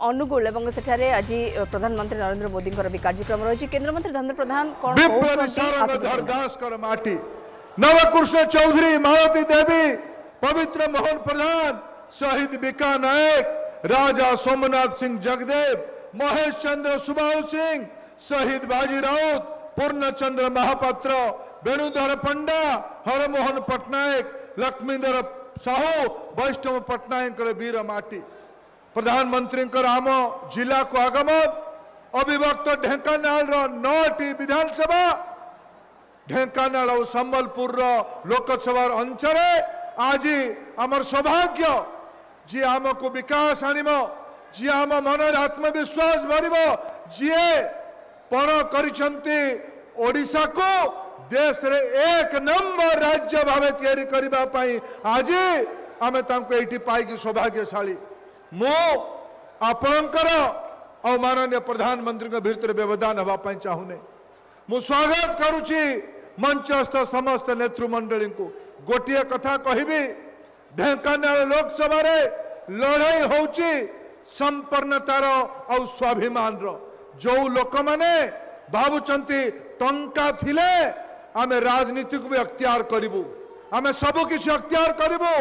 अनुगुल और सेठारे आज प्रधानमंत्री नरेंद्र मोदी भी कार्यक्रम रही। केंद्र मंत्री धर्मेंद्र प्रधान कौन धरदासकर माटी नवकृष्ण चौधरी मालती देवी पवित्र मोहन प्रधान शहीद बिका नायक राजा सोमनाथ सिंह जगदेव महेश चंद्र सुबाहु सिंह शहीद बाजी राउत पूर्णचंद्र महापात्र वेणुधर पंडा हरमोहन पट्टनायक लक्ष्मीधर साहू वैष्णव पट्टनायक वीर माटी प्रधानमंत्री आम जिला को आगमन अविभक्त ढेंकानाल 9टी विधानसभा ढेंकानाल और संबलपुर लोकसभा अंचल आज आमर सौभाग्य जी आम को विकास आनिब जी आम मन आत्मविश्वास भर जी पण करिसेंती ओडिशा को देश रे एक नंबर राज्य भाव तैयारी करिबा पई आज आमे तांको एठी पाई सौभाग्यशाली मु आपणकर और माननीय प्रधानमंत्री के भीतर व्यवधान हवा पाई चाहूने मु स्वागत करुची मंचस्थ समस्त नेतृमंडली को गोटे कथा कहबी ढेंकानाल लोकसभा रे लड़ाई होची संपन्नतार और स्वाभिमान रो जो लोक माने भावुचंती टंका थिले आमे राजनीति को भी अख्तियार करिबु आमे सब किछ अख्तियार करिबु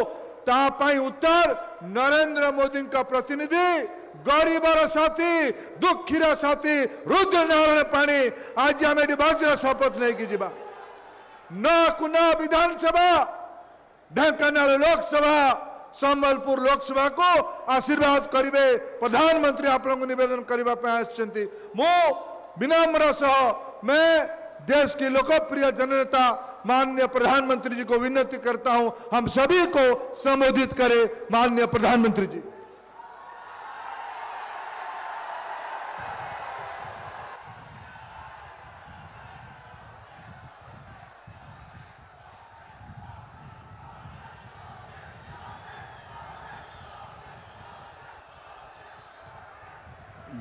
ता पाई उत्तर नरेंद्र मोदी का प्रतिनिधि गरीबर साथी दुखीर साथी रुद्र नारायण पाणी आज आम वज्र शपथ नहीं कि जीवा न कुना विधानसभा ढेंकानाल लोकसभा संबलपुर लोकसभा को आशीर्वाद करिवे प्रधानमंत्री आपन को निवेदन करबा पे आछंती मो विनम्र सह मैं देश की लोकप्रिय जननेता माननीय प्रधानमंत्री जी को विनती करता हूं हम सभी को संबोधित करें माननीय प्रधानमंत्री जी।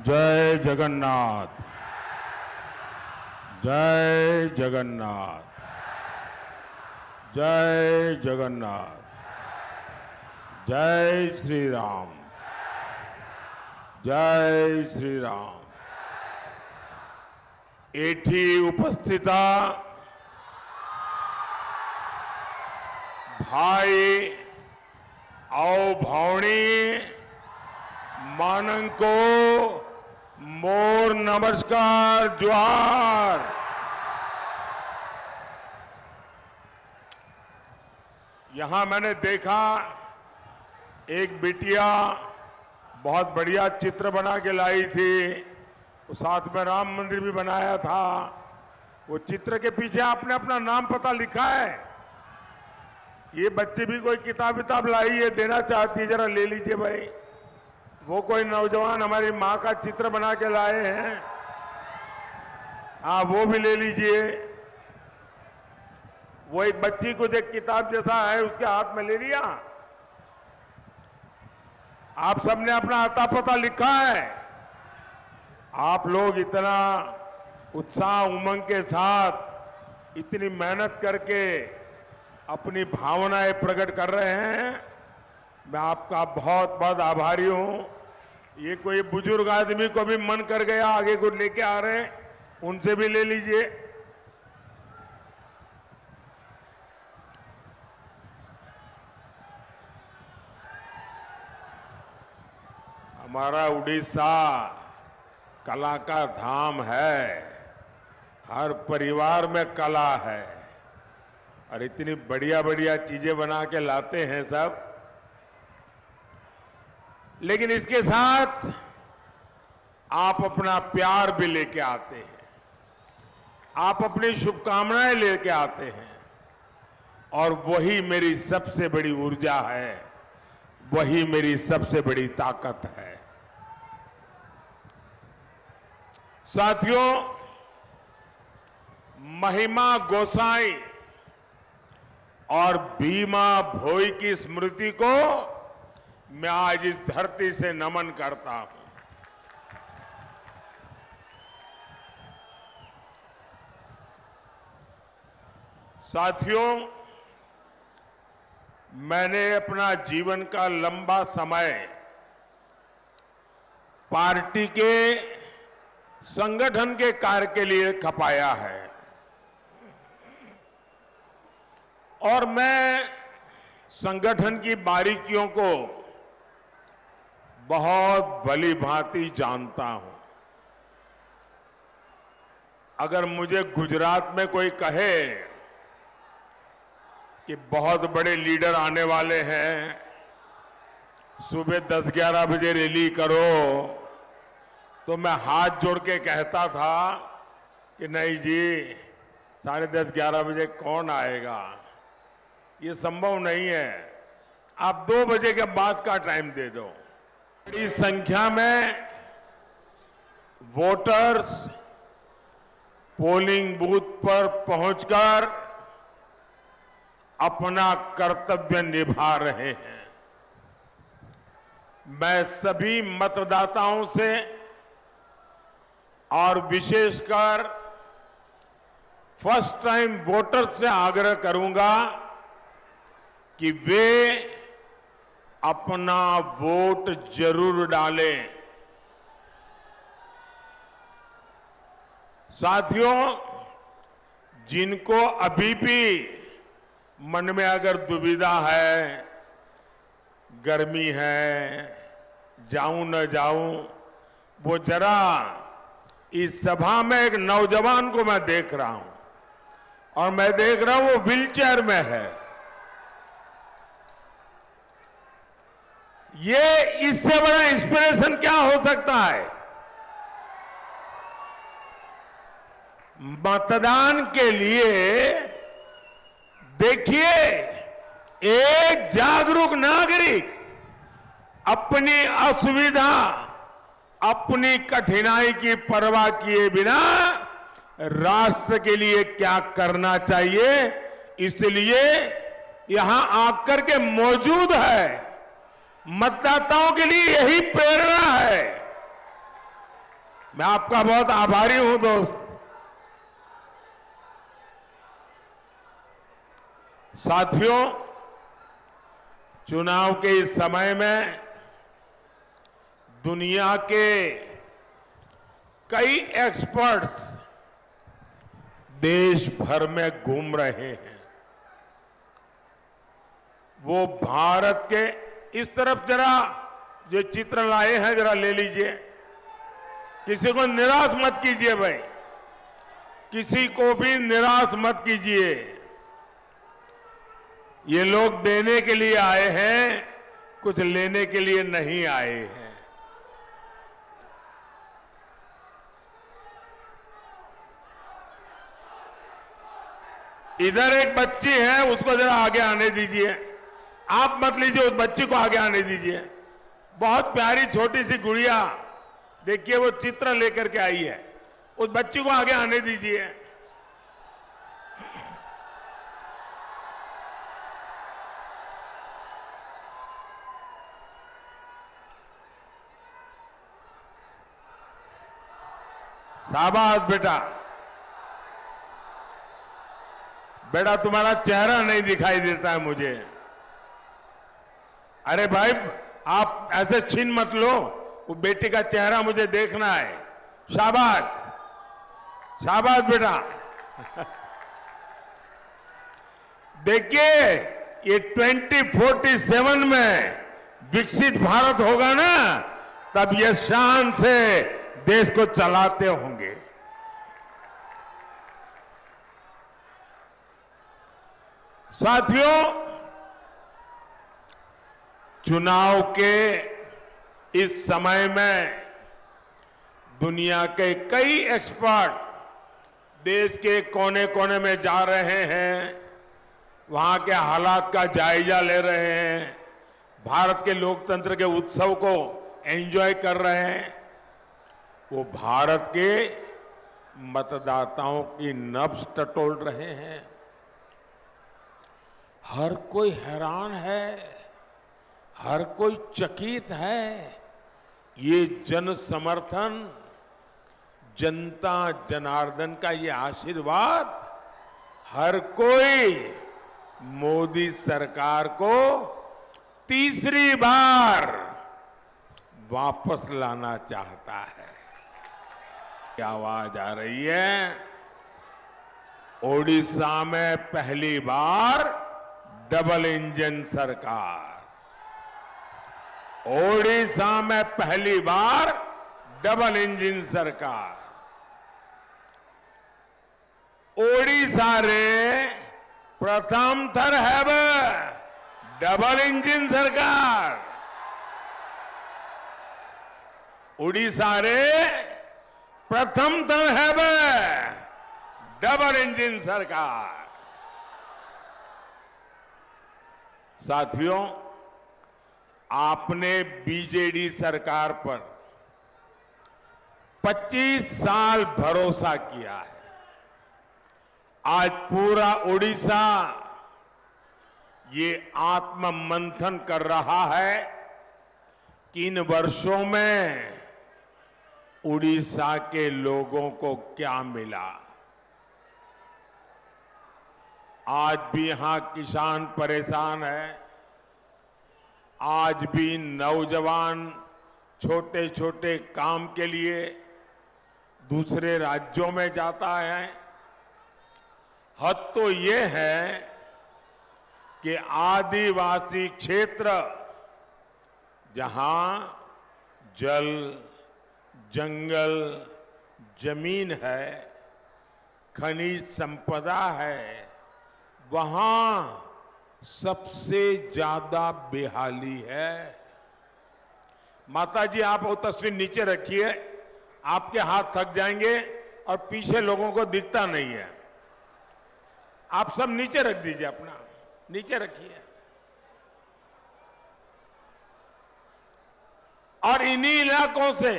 जय जगन्नाथ जय जगन्नाथ जय जगन्नाथ जय श्री राम जय श्री राम। एठी उपस्थिता भाई और भौणी मानन को मोर नमस्कार जोहार। यहां मैंने देखा एक बिटिया बहुत बढ़िया चित्र बना के लाई थी, साथ में राम मंदिर भी बनाया था। वो चित्र के पीछे आपने अपना नाम पता लिखा है। ये बच्चे भी कोई किताब लाई है, देना चाहती है, जरा ले लीजिए भाई। वो कोई नौजवान हमारी माँ का चित्र बना के लाए हैं, हाँ वो भी ले लीजिए। वो एक बच्ची को जो किताब जैसा है उसके हाथ में ले लिया। आप सबने अपना आता पता लिखा है। आप लोग इतना उत्साह उमंग के साथ इतनी मेहनत करके अपनी भावनाएं प्रकट कर रहे हैं, मैं आपका बहुत बहुत आभारी हूं। ये कोई बुजुर्ग आदमी को भी मन कर गया आगे को लेके आ रहे हैं, उनसे भी ले लीजिए। हमारा उड़ीसा कला का धाम है, हर परिवार में कला है और इतनी बढ़िया बढ़िया चीजें बना के लाते हैं सब। लेकिन इसके साथ आप अपना प्यार भी लेके आते हैं, आप अपनी शुभकामनाएं लेके आते हैं और वही मेरी सबसे बड़ी ऊर्जा है, वही मेरी सबसे बड़ी ताकत है। साथियों, महिमा गोसाई और भीमा भोई की स्मृति को मैं आज इस धरती से नमन करता हूं। साथियों, मैंने अपना जीवन का लंबा समय पार्टी के संगठन के कार्य के लिए खपाया है। और मैं संगठन की बारीकियों को बहुत भली भांति जानता हूं। अगर मुझे गुजरात में कोई कहे कि बहुत बड़े लीडर आने वाले हैं, सुबह 10-11 बजे रैली करो, तो मैं हाथ जोड़ के कहता था कि नहीं जी, 10:30-11 बजे कौन आएगा, ये संभव नहीं है। आप 2 बजे के बाद का टाइम दे दो। बड़ी संख्या में वोटर्स पोलिंग बूथ पर पहुंचकर अपना कर्तव्य निभा रहे हैं। मैं सभी मतदाताओं से और विशेषकर फर्स्ट टाइम वोटर्स से आग्रह करूंगा कि वे अपना वोट जरूर डालें। साथियों, जिनको अभी भी मन में अगर दुविधा है, गर्मी है, जाऊं न जाऊं, वो जरा इस सभा में एक नौजवान को मैं देख रहा हूं और मैं देख रहा हूं वो व्हीलचेयर में है। ये इससे बड़ा इंस्पिरेशन क्या हो सकता है? मतदान के लिए देखिए, एक जागरूक नागरिक अपनी असुविधा, अपनी कठिनाई की परवाह किए बिना राष्ट्र के लिए क्या करना चाहिए, इसलिए यहां आकर के मौजूद है। मतदाताओं के लिए यही प्रेरणा है। मैं आपका बहुत आभारी हूं दोस्त। साथियों, चुनाव के इस समय में दुनिया के कई एक्सपर्ट्स देश भर में घूम रहे हैं। वो भारत के इस तरफ जरा जो चित्र लाए हैं जरा ले लीजिए। किसी को निराश मत कीजिए भाई, किसी को भी निराश मत कीजिए। ये लोग देने के लिए आए हैं, कुछ लेने के लिए नहीं आए हैं। इधर एक बच्ची है, उसको जरा आगे आने दीजिए। आप मत लीजिए, उस बच्ची को आगे आने दीजिए। बहुत प्यारी छोटी सी गुड़िया, देखिए वो चित्र लेकर के आई है। उस बच्ची को आगे आने दीजिए। शाबाश बेटा। बेटा तुम्हारा चेहरा नहीं दिखाई देता है मुझे। अरे भाई, आप ऐसे छीन मत लो, वो बेटी का चेहरा मुझे देखना है। शाबाश, शाबाश बेटा। देखिए, ये 2047 में विकसित भारत होगा ना, तब ये शान से देश को चलाते होंगे। साथियों, चुनाव के इस समय में दुनिया के कई एक्सपर्ट देश के कोने कोने में जा रहे हैं, वहां के हालात का जायजा ले रहे हैं, भारत के लोकतंत्र के उत्सव को एंजॉय कर रहे हैं। वो भारत के मतदाताओं की नब्ज टटोल रहे हैं। हर कोई हैरान है, हर कोई चकित है। ये जन समर्थन, जनता जनार्दन का ये आशीर्वाद, हर कोई मोदी सरकार को तीसरी बार वापस लाना चाहता है। क्या आवाज आ रही है? ओडिशा में पहली बार डबल इंजन सरकार। ओडिशा में पहली बार डबल इंजन सरकार। ओडिशा रे प्रथम थर है डबल इंजन सरकार। ओडिशा रे प्रथम थर है डबल इंजन सरकार। साथियों, आपने बीजेडी सरकार पर 25 साल भरोसा किया है। आज पूरा ओडिशा ये आत्म मंथन कर रहा है कि इन वर्षों में उड़ीसा के लोगों को क्या मिला। आज भी यहां किसान परेशान है। आज भी नौजवान छोटे छोटे काम के लिए दूसरे राज्यों में जाता है। हद तो ये है कि आदिवासी क्षेत्र जहां जल, जंगल, जमीन है, खनिज संपदा है, वहां सबसे ज्यादा बेहाली है। माता जी, आप वो तस्वीर नीचे रखिए, आपके हाथ थक जाएंगे और पीछे लोगों को दिखता नहीं है। आप सब नीचे रख दीजिए, अपना नीचे रखिए। और इन्हीं इलाकों से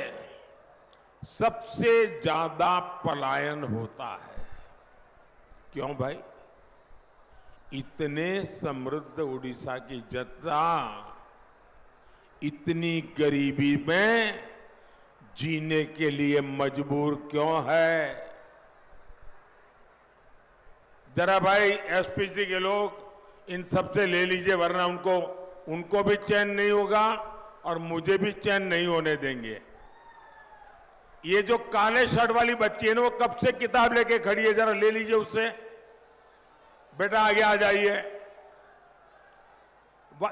सबसे ज्यादा पलायन होता है। क्यों भाई? इतने समृद्ध उड़ीसा की जनता इतनी गरीबी में जीने के लिए मजबूर क्यों है? जरा भाई एसपीसी के लोग इन सबसे ले लीजिए, वरना उनको भी चैन नहीं होगा और मुझे भी चैन नहीं होने देंगे। ये जो काले शर्ट वाली बच्ची है ना, वो कब से किताब लेके खड़ी है, जरा ले लीजिए उससे। बेटा आगे आ जाइए।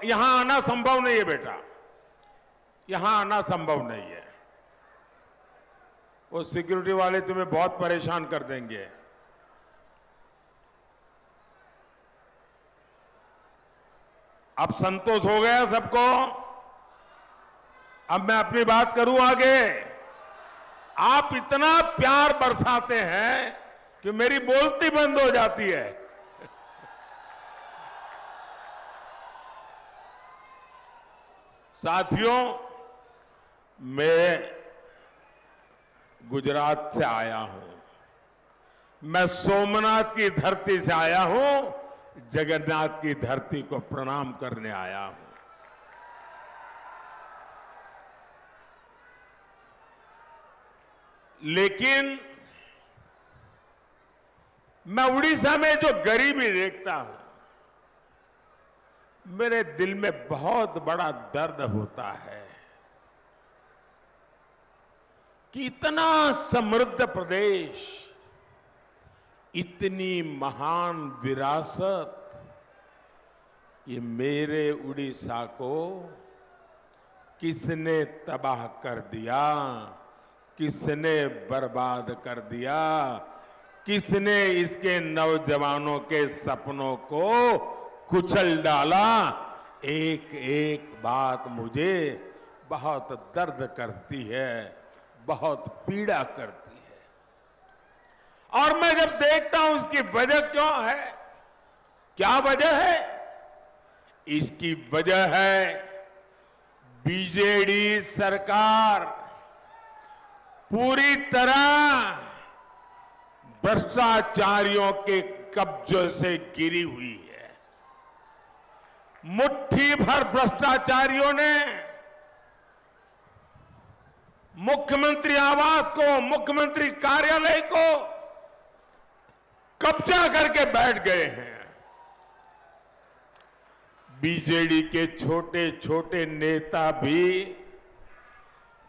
यहां आना संभव नहीं है बेटा, यहां आना संभव नहीं है। वो सिक्योरिटी वाले तुम्हें बहुत परेशान कर देंगे। अब संतोष हो गया सबको? अब मैं अपनी बात करूं आगे। आप इतना प्यार बरसाते हैं कि मेरी बोलती बंद हो जाती है। साथियों, मैं गुजरात से आया हूं। मैं सोमनाथ की धरती से आया हूं, जगन्नाथ की धरती को प्रणाम करने आया हूं। लेकिन मैं उड़ीसा में जो गरीबी देखता हूं, मेरे दिल में बहुत बड़ा दर्द होता है कि इतना समृद्ध प्रदेश, इतनी महान विरासत, ये मेरे उड़ीसा को किसने तबाह कर दिया, किसने बर्बाद कर दिया, किसने इसके नौजवानों के सपनों को कुचल डाला। एक एक बात मुझे बहुत दर्द करती है, बहुत पीड़ा करती है। और मैं जब देखता हूं इसकी वजह क्यों है, क्या वजह है? इसकी वजह है बीजेडी सरकार पूरी तरह भ्रष्टाचारियों के कब्जे से गिरी हुई है। मुट्ठी भर भ्रष्टाचारियों ने मुख्यमंत्री आवास को, मुख्यमंत्री कार्यालय को कब्जा करके बैठ गए हैं। बीजेडी के छोटे छोटे नेता भी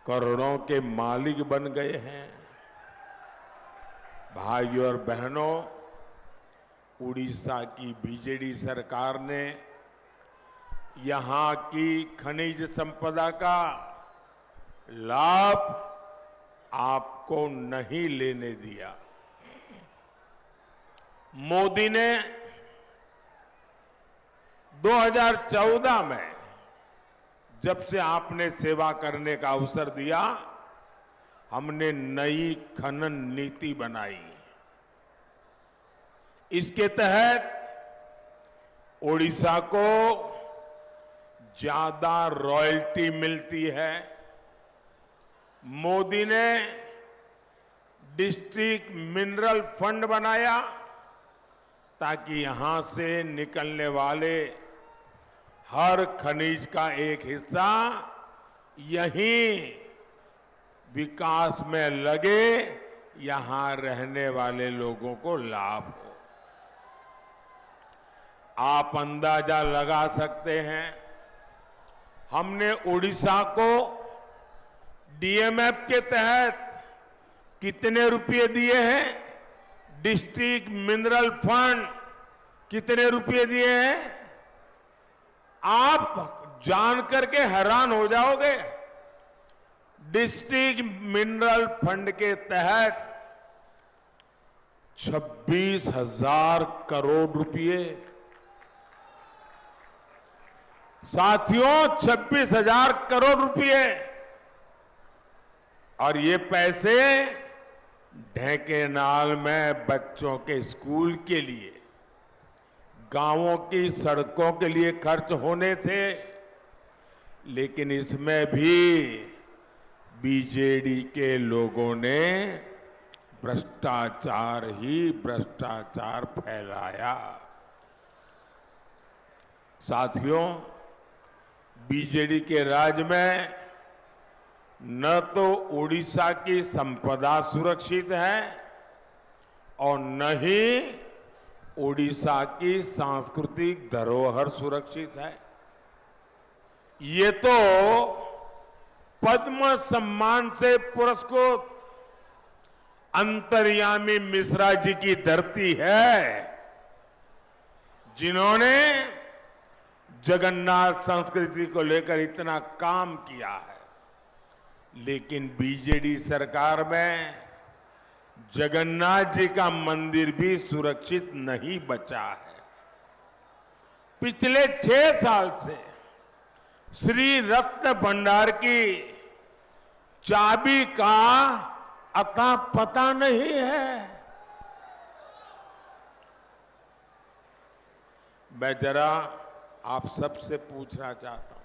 करोड़ों के मालिक बन गए हैं। भाइयों और बहनों, उड़ीसा की बीजेडी सरकार ने यहां की खनिज संपदा का लाभ आपको नहीं लेने दिया। मोदी ने 2014 में जब से आपने सेवा करने का अवसर दिया, हमने नई खनन नीति बनाई। इसके तहत ओडिशा को ज्यादा रॉयल्टी मिलती है। मोदी ने डिस्ट्रिक्ट मिनरल फंड बनाया ताकि यहां से निकलने वाले हर खनिज का एक हिस्सा यहीं विकास में लगे, यहां रहने वाले लोगों को लाभ हो। आप अंदाजा लगा सकते हैं, हमने उड़ीसा को डीएमएफ के तहत कितने रुपए दिए हैं, डिस्ट्रिक्ट मिनरल फंड कितने रुपए दिए हैं, आप जान करके हैरान हो जाओगे। डिस्ट्रिक्ट मिनरल फंड के तहत 26,000 करोड़ रुपए, साथियों 26,000 करोड़ रुपए। और ये पैसे ढेंकेनाल में बच्चों के स्कूल के लिए, गांवों की सड़कों के लिए खर्च होने थे, लेकिन इसमें भी बीजेडी के लोगों ने भ्रष्टाचार ही भ्रष्टाचार फैलाया। साथियों, बीजेडी के राज में न तो उड़ीसा की संपदा सुरक्षित है और न ही उड़ीसा की सांस्कृतिक धरोहर सुरक्षित है। ये तो पद्म सम्मान से पुरस्कृत अंतर्यामी मिश्रा जी की धरती है, जिन्होंने जगन्नाथ संस्कृति को लेकर इतना काम किया है। लेकिन बीजेडी सरकार में जगन्नाथ जी का मंदिर भी सुरक्षित नहीं बचा है। पिछले 6 साल से श्री रत्न भंडार की चाबी का अता पता नहीं है। मैं जरा आप सबसे पूछना चाहता हूं,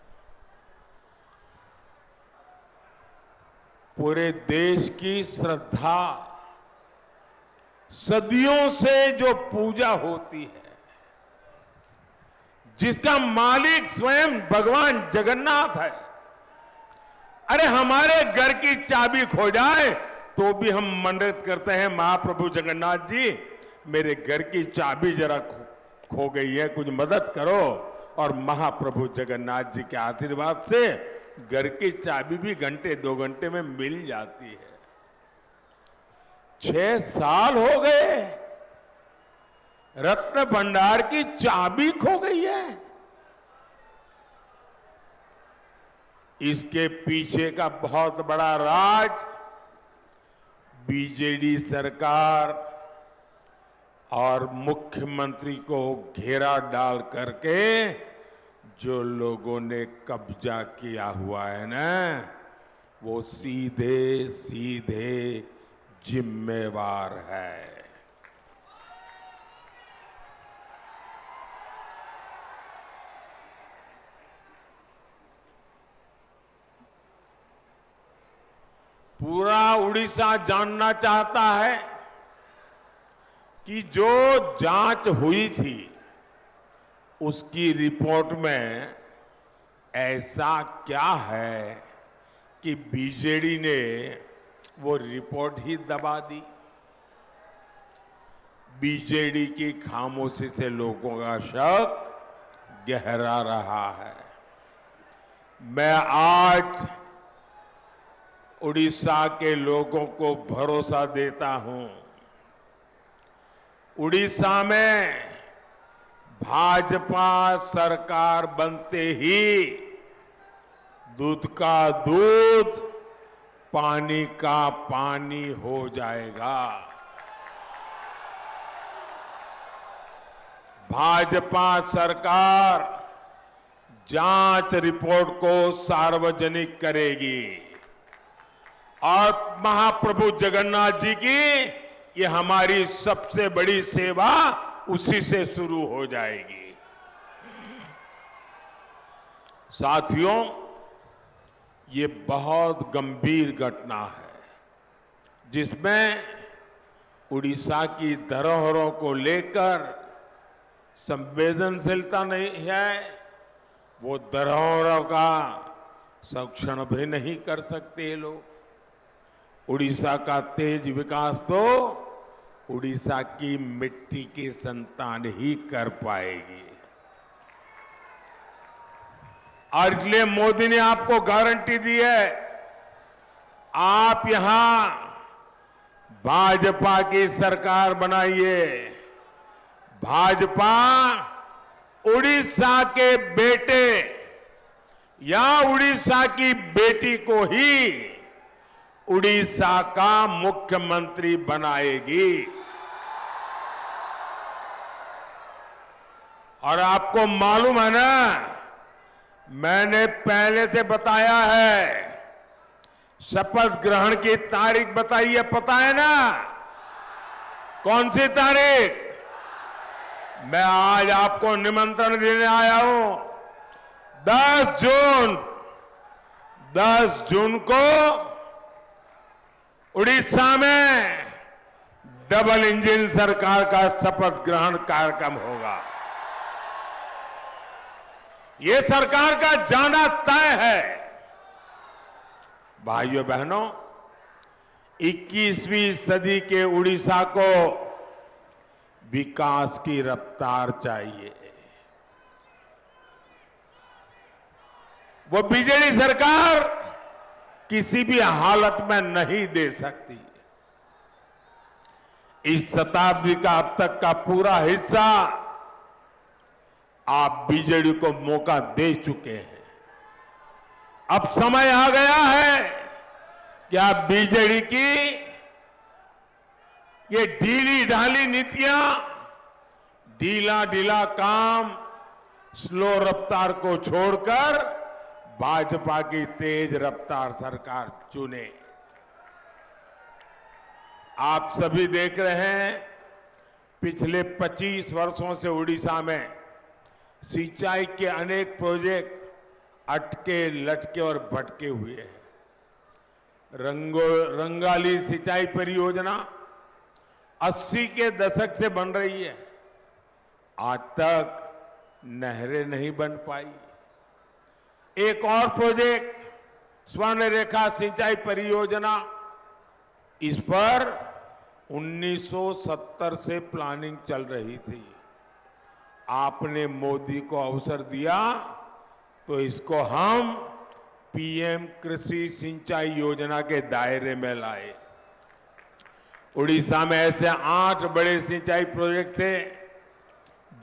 पूरे देश की श्रद्धा, सदियों से जो पूजा होती है, जिसका मालिक स्वयं भगवान जगन्नाथ है, अरे हमारे घर की चाबी खो जाए तो भी हम मन्नत करते हैं, महाप्रभु जगन्नाथ जी मेरे घर की चाबी जरा खो गई है, कुछ मदद करो। और महाप्रभु जगन्नाथ जी के आशीर्वाद से घर की चाबी भी घंटे 2 घंटे में मिल जाती है। 6 साल हो गए, रत्न भंडार की चाबी खो गई है। इसके पीछे का बहुत बड़ा राज बीजेडी सरकार और मुख्यमंत्री को घेरा डाल करके जो लोगों ने कब्जा किया हुआ है ना, वो सीधे सीधे जिम्मेवार है। पूरा उड़ीसा जानना चाहता है कि जो जांच हुई थी उसकी रिपोर्ट में ऐसा क्या है कि बीजेडी ने वो रिपोर्ट ही दबा दी। बीजेडी की खामोशी से लोगों का शक गहरा रहा है। मैं आज उड़ीसा के लोगों को भरोसा देता हूं। उड़ीसा में भाजपा सरकार बनते ही दूध का दूध, पानी का पानी हो जाएगा। भाजपा सरकार जांच रिपोर्ट को सार्वजनिक करेगी और महाप्रभु जगन्नाथ जी की ये हमारी सबसे बड़ी सेवा उसी से शुरू हो जाएगी। साथियों, ये बहुत गंभीर घटना है जिसमें उड़ीसा की धरोहरों को लेकर संवेदनशीलता नहीं है। वो धरोहरों का संरक्षण भी नहीं कर सकते ये लोग। उड़ीसा का तेज विकास तो उड़ीसा की मिट्टी की संतान ही कर पाएगी। और इसलिए मोदी ने आपको गारंटी दी है, आप यहां भाजपा की सरकार बनाइए। भाजपा उड़ीसा के बेटे या उड़ीसा की बेटी को ही उड़ीसा का मुख्यमंत्री बनाएगी। और आपको मालूम है ना, मैंने पहले से बताया है, शपथ ग्रहण की तारीख बताई है, पता है ना? कौन सी तारीख? मैं आज आपको निमंत्रण देने आया हूं। 10 जून को उड़ीसा में डबल इंजन सरकार का शपथ ग्रहण कार्यक्रम होगा। ये सरकार का जाना तय है। भाइयों बहनों, 21वीं सदी के उड़ीसा को विकास की रफ्तार चाहिए। वो बीजेडी सरकार किसी भी हालत में नहीं दे सकती। इस शताब्दी का अब तक का पूरा हिस्सा आप बीजेडी को मौका दे चुके हैं। अब समय आ गया है कि आप बीजेडी की ये ढीली ढाली नीतियां, ढीला काम, स्लो रफ्तार को छोड़कर भाजपा की तेज रफ्तार सरकार चुने। आप सभी देख रहे हैं, पिछले 25 वर्षों से उड़ीसा में सिंचाई के अनेक प्रोजेक्ट अटके, लटके और भटके हुए हैं। रंगाली सिंचाई परियोजना 80 के दशक से बन रही है, आज तक नहरें नहीं बन पाई। एक और प्रोजेक्ट स्वर्ण रेखा सिंचाई परियोजना, इस पर 1970 से प्लानिंग चल रही थी। आपने मोदी को अवसर दिया तो इसको हम पीएम कृषि सिंचाई योजना के दायरे में लाए। उड़ीसा में ऐसे 8 बड़े सिंचाई प्रोजेक्ट थे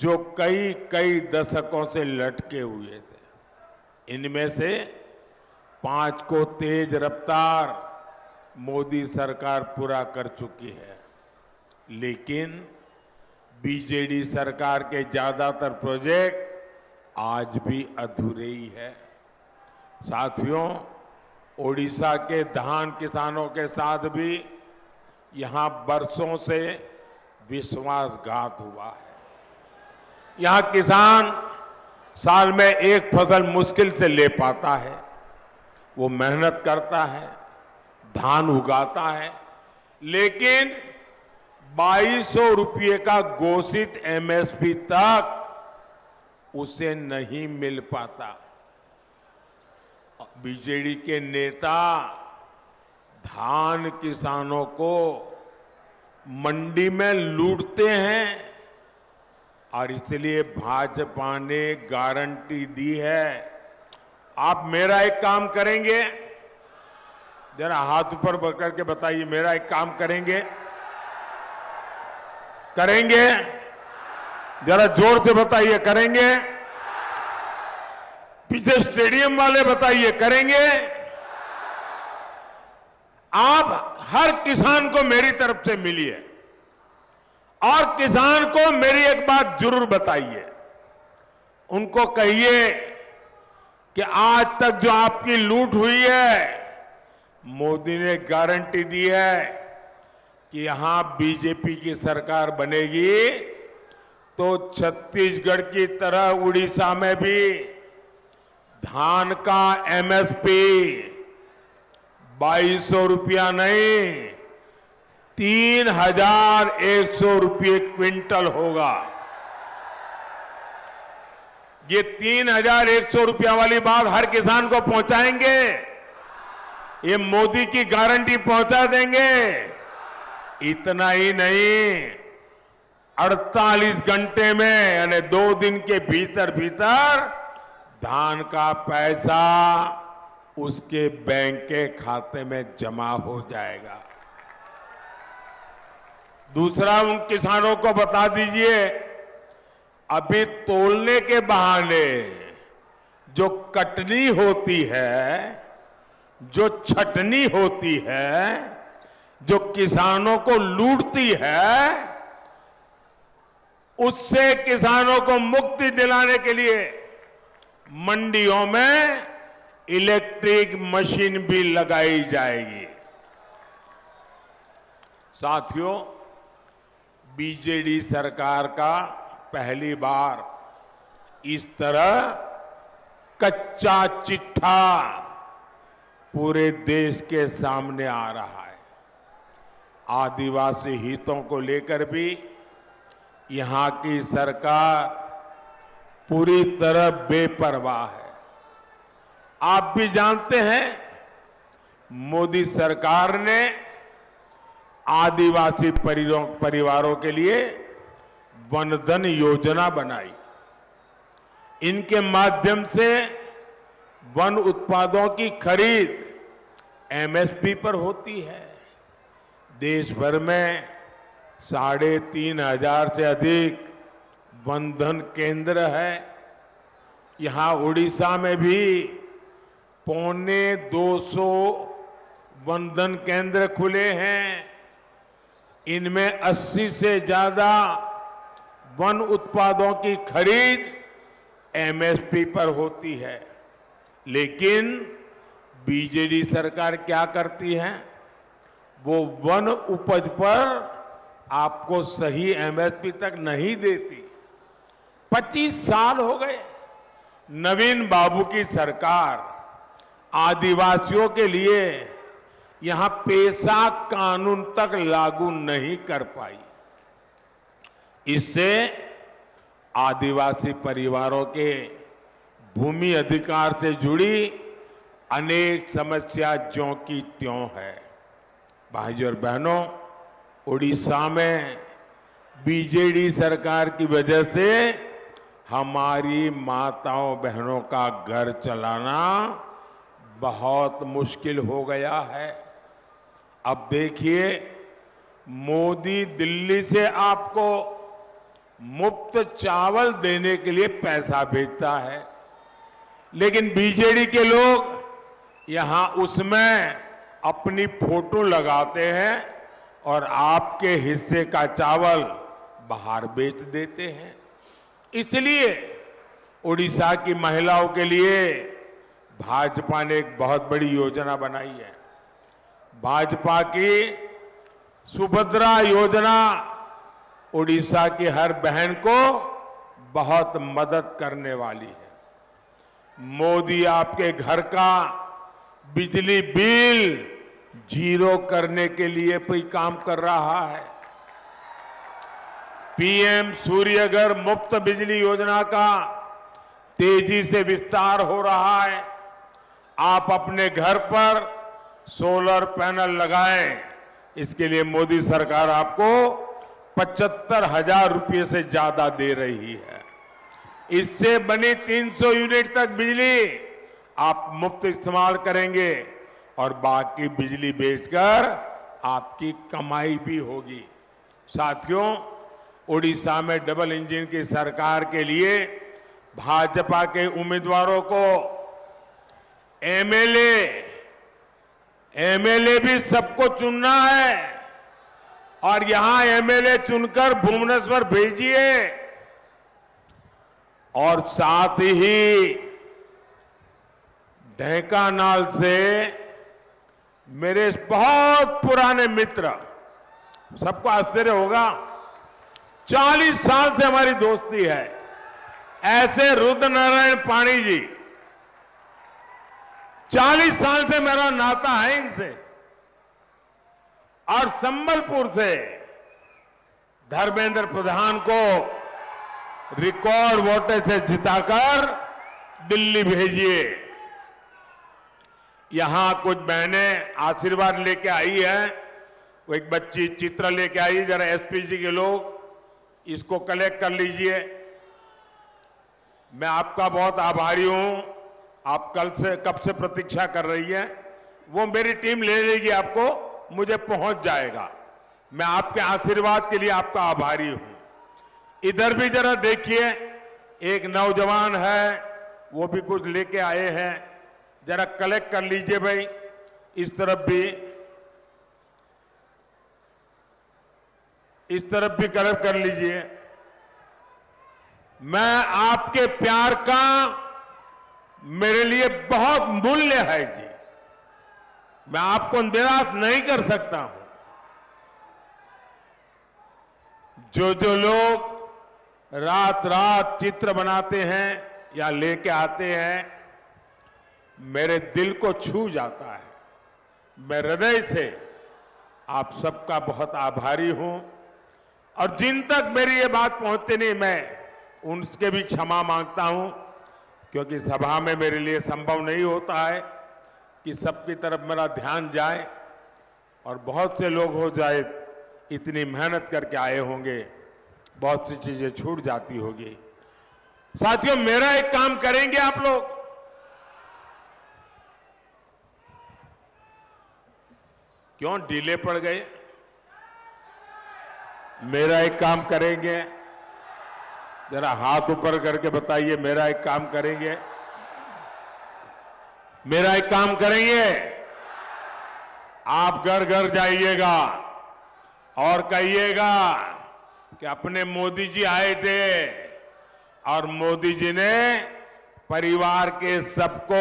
जो कई दशकों से लटके हुए थे। इनमें से 5 को तेज रफ्तार मोदी सरकार पूरा कर चुकी है, लेकिन बीजेडी सरकार के ज्यादातर प्रोजेक्ट आज भी अधूरे ही है। साथियों, ओडिशा के धान किसानों के साथ भी यहां बरसों से विश्वासघात हुआ है। यहां किसान साल में एक फसल मुश्किल से ले पाता है। वो मेहनत करता है, धान उगाता है, लेकिन 2200 रुपये का घोषित एमएसपी तक उसे नहीं मिल पाता। बीजेडी के नेता धान किसानों को मंडी में लूटते हैं और इसलिए भाजपा ने गारंटी दी है, आप मेरा एक काम करेंगे, जरा हाथ ऊपर करके बताइए, मेरा एक काम करेंगे? करेंगे? जरा जोर से बताइए, करेंगे? पीछे स्टेडियम वाले बताइए, करेंगे? आप हर किसान को मेरी तरफ से मिलिए और किसान को मेरी एक बात जरूर बताइए। उनको कहिए कि आज तक जो आपकी लूट हुई है, मोदी ने गारंटी दी है कि यहां बीजेपी की सरकार बनेगी तो छत्तीसगढ़ की तरह उड़ीसा में भी धान का एमएसपी 2200 रुपया नहीं, 3100 रुपये क्विंटल होगा। ये 3100 रुपया वाली बात हर किसान को पहुंचाएंगे। ये मोदी की गारंटी पहुंचा देंगे। इतना ही नहीं, 48 घंटे में यानी 2 दिन के भीतर भीतर धान का पैसा उसके बैंक के खाते में जमा हो जाएगा। दूसरा, उन किसानों को बता दीजिए, अभी तोलने के बहाने जो कटनी होती है, जो छटनी होती है, जो किसानों को लूटती है, उससे किसानों को मुक्ति दिलाने के लिए मंडियों में इलेक्ट्रिक मशीन भी लगाई जाएगी। साथियों, बीजेडी सरकार का पहली बार इस तरह कच्चा चिट्ठा पूरे देश के सामने आ रहा है। आदिवासी हितों को लेकर भी यहां की सरकार पूरी तरह बेपरवाह है। आप भी जानते हैं, मोदी सरकार ने आदिवासी परिवारों के लिए वनधन योजना बनाई। इनके माध्यम से वन उत्पादों की खरीद एमएसपी पर होती है। देश भर में 3,500 से अधिक वनधन केंद्र है। यहां उड़ीसा में भी 250 वनधन केंद्र खुले हैं। इनमें 80 से ज्यादा वन उत्पादों की खरीद एमएसपी पर होती है। लेकिन बीजेडी सरकार क्या करती है, वो वन उपज पर आपको सही एमएसपी तक नहीं देती। 25 साल हो गए नवीन बाबू की सरकार आदिवासियों के लिए यहां पेशा कानून तक लागू नहीं कर पाई। इससे आदिवासी परिवारों के भूमि अधिकार से जुड़ी अनेक समस्या ज्यों की त्यों है। भाइयों और बहनों, उड़ीसा में बीजेडी सरकार की वजह से हमारी माताओं बहनों का घर चलाना बहुत मुश्किल हो गया है। अब देखिए, मोदी दिल्ली से आपको मुफ्त चावल देने के लिए पैसा भेजता है, लेकिन बीजेडी के लोग यहां उसमें अपनी फोटो लगाते हैं और आपके हिस्से का चावल बाहर बेच देते हैं। इसलिए उड़ीसा की महिलाओं के लिए भाजपा ने एक बहुत बड़ी योजना बनाई है। भाजपा की सुभद्रा योजना उड़ीसा की हर बहन को बहुत मदद करने वाली है। मोदी आपके घर का बिजली बिल जीरो करने के लिए कोई काम कर रहा है। पीएम सूर्यघर मुफ्त बिजली योजना का तेजी से विस्तार हो रहा है। आप अपने घर पर सोलर पैनल लगाएं, इसके लिए मोदी सरकार आपको 75,000 रुपये से ज्यादा दे रही है। इससे बनी 300 यूनिट तक बिजली आप मुफ्त इस्तेमाल करेंगे। और बाकी बिजली बेचकर आपकी कमाई भी होगी। साथियों, उड़ीसा में डबल इंजन की सरकार के लिए भाजपा के उम्मीदवारों को एमएलए भी सबको चुनना है और यहां एमएलए चुनकर भुवनेश्वर भेजिए और साथ ही ढेंकानाल से मेरे बहुत पुराने मित्र, सबको आश्चर्य होगा, 40 साल से हमारी दोस्ती है, ऐसे रुद्रनारायण पाणी जी, 40 साल से मेरा नाता है इनसे। और संबलपुर से धर्मेंद्र प्रधान को रिकॉर्ड वोट से जिताकर दिल्ली भेजिए। यहां कुछ बहनें आशीर्वाद लेके आई है, वो एक बच्ची चित्र लेके आई, जरा एसपीसी के लोग इसको कलेक्ट कर लीजिए। मैं आपका बहुत आभारी हूं, आप कब से प्रतीक्षा कर रही है, वो मेरी टीम ले लेगी, आपको मुझे पहुंच जाएगा। मैं आपके आशीर्वाद के लिए आपका आभारी हूं। इधर भी जरा देखिए, एक नौजवान है, वो भी कुछ लेके आए हैं, जरा कलेक्ट कर लीजिए भाई। इस तरफ भी कलेक्ट कर लीजिए। मैं आपके प्यार का मेरे लिए बहुत मूल्य है जी, मैं आपको निराश नहीं कर सकता हूं। जो लोग रात रात चित्र बनाते हैं या लेके आते हैं, मेरे दिल को छू जाता है। मैं हृदय से आप सबका बहुत आभारी हूं और जिन तक मेरी ये बात पहुंचती नहीं, मैं उनके भी क्षमा मांगता हूं, क्योंकि सभा में मेरे लिए संभव नहीं होता है कि सबकी तरफ मेरा ध्यान जाए और बहुत से लोग हो जाए, इतनी मेहनत करके आए होंगे, बहुत सी चीजें छूट जाती होगी। साथियों, मेरा एक काम करेंगे आप लोग, क्यों ढीले पड़ गए? मेरा एक काम करेंगे, जरा हाथ ऊपर करके बताइए, मेरा एक काम करेंगे, मेरा एक काम करेंगे। आप घर घर जाइएगा और कहिएगा कि अपने मोदी जी आए थे और मोदी जी ने परिवार के सबको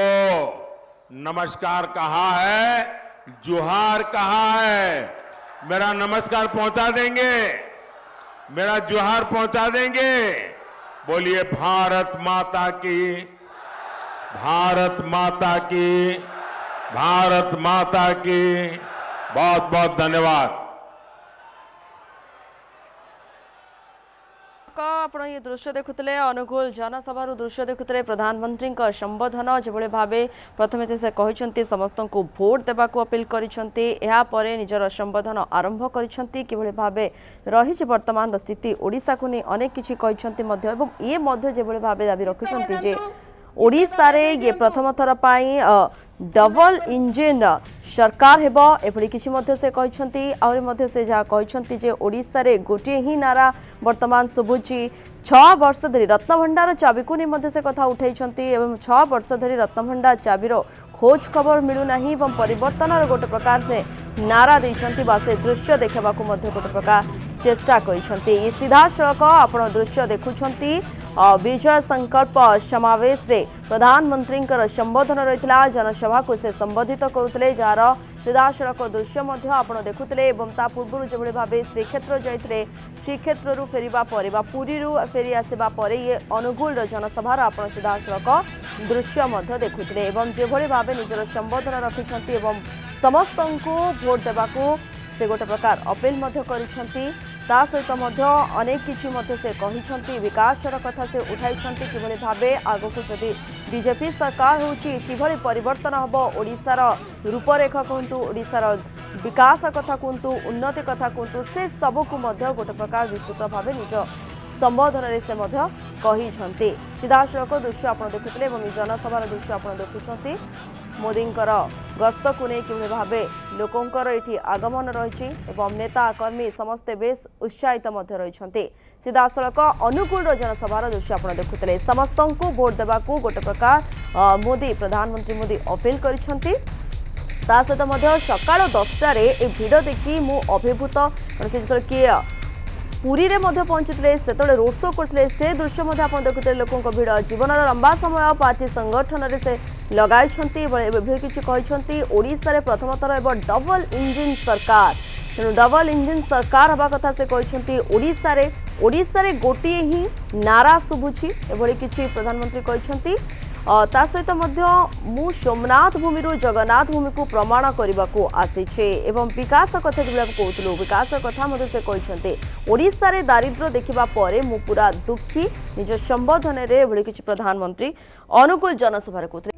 नमस्कार कहा है, जुहार कहा है। मेरा नमस्कार पहुंचा देंगे, मेरा जुहार पहुंचा देंगे। बोलिए भारत माता की, भारत माता की, भारत माता की। बहुत बहुत धन्यवाद। आपण ये दृश्य देखुले, अनुगुल जनसभा दृश्य देखुले, प्रधानमंत्री संबोधन जो भाव प्रथम से कहते समस्त को भोट देवा अपील कर निजर संबोधन आरंभ कर भाव रही वर्तमान स्थिति ओडिशा को नहीं अनेक किसी कहते ये भाव दाबी रखुच्च ओडिशा रे ये प्रथम थर पाई डबल इंजिन सरकार हेब एभली किसी से कहते आहुरी मध्य से जहाँ कहते जे ओडिशा रे गोटे ही नारा वर्तमान शुभुची 6 वर्ष धरी रत्नभंडार चाबी को नहीं से कथा उठाई 6 वर्ष धरी रत्नभंडार चाबीर खोज खबर मिलूना एवं परिवर्तन गोटे प्रकार से नारा देइछंती बा से दृश्य देखा गोटे प्रकार चेष्टा करछंती। ये सीधा सड़क आपण दृश्य देखुछंती विजय संकल्प समावेश रे प्रधानमंत्री संबोधन रही जनसभा को से संबोधित करुले जार सीधा सड़क दृश्य आपण देखुले। ता पूर्व जो भाव श्रीक्षेत्र जाते श्रीक्षेत्र फेरिबा पर पुरी फेरी आसवा पर ये अनुगुल जनसभार आपण सीधा सड़क दृश्य देखुले जो भाव निजर संबोधन रखिछंती समस्त को भोट देवाकू से गोटे प्रकार अपील करिछंती। ता सहित अनेक किछि से कहिछंती विकासर कथा से उठाइछंती किभली भाबे आगको जदि बीजेपी सरकार होची किभली परिवर्तन हबो ओडिसार रूपरेखा कहंतु ओडिसार विकास कथा कहंतु उन्नति कथा कहंतु से सबको गोटे प्रकार विस्तृत भाबे निज संबोधन रे से कहिछंती। सीधा सड़क दृश्य आपण देखुतले जनसभार दृश्य आपण देखुछंती। मोदींकर गस्त को नहीं कि भावे लोकंकर ये आगमन रही नेता कर्मी समस्ते बेस उत्साहित रही सीधा सड़क अनुकूल जनसभार दृश्य आप देखुते समस्त को भोट देवा गोटे प्रकार मोदी प्रधानमंत्री मोदी अपील कर सहित सकाल 10टार ये भिड़ देखी मु अभिभूत से जो किए पुरी रे पहुंचते से रोड शो करते से दृश्य देखुते लोकों भिड़ जीवन लंबा समय पार्टी संगठन में से लगाई किसी ओडिशा रे प्रथम थर एवं डबल इंजिन सरकार तेणु डबल इंजिन सरकार हवा कथा से कहते ओडिशा रे गोटे ही नारा शुभुची एभली किछि प्रधानमंत्री कहते ता सहित मु सोमनाथ भूमि जगन्नाथ भूमि को प्रमाण करने को आसीछे एवं विकास कथा जो कहूँ विकास कथा से कहते ओडिशा रे दारिद्र्य देखा पर मु पूरा दुखी निज संबोधन में किछि प्रधानमंत्री अनुकूल जनसभा कहते।